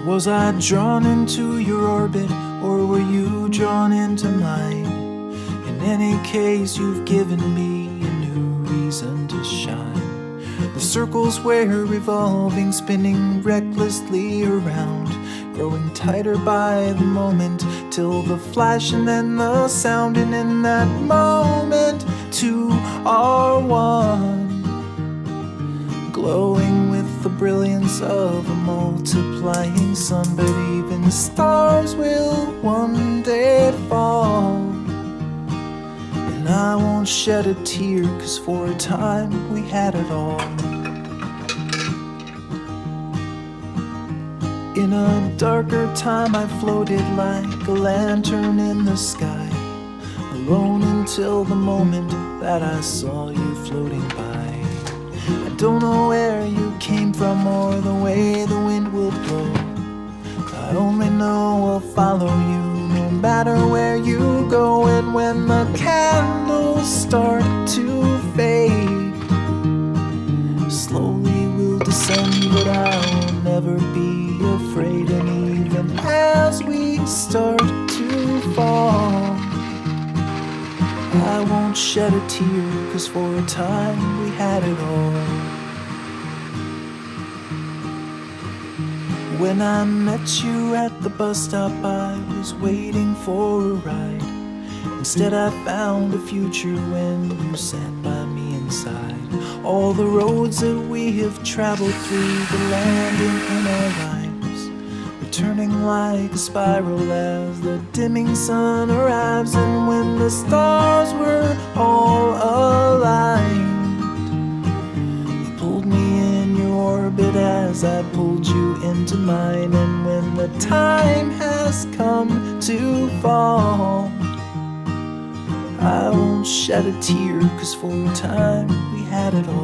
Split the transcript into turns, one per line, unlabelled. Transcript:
Was I drawn into your orbit, or were you drawn into mine? In any case, you've given me a new reason to shine. The circles we're revolving, spinning recklessly around, growing tighter by the moment, till the flash and then the sound. And in that moment, two are one, glowing with the brilliance of a multiplying sun. But even stars will one day fall, and I won't shed a tear, 'cause for a time we had it all. In a darker time I floated like a lantern in the sky, alone until the moment that I saw you floating by. I don't know where you came from or the way the wind will blow. I only know I'll follow you no matter where you go. And when the candles start to fade, slowly we'll descend, but I'll never be afraid. And even as we start to fall, I won't shed a tear, 'cause for a time we had it all. When I met you at the bus stop, I was waiting for a ride. Instead I found a future when you sat by me inside. All the roads that we have traveled through, the landing in our lives, turning like a spiral as the dimming sun arrives. And when the stars were all aligned, you pulled me in your orbit as I pulled you into mine. And when the time has come to fall, I won't shed a tear, 'cause for a time we had it all.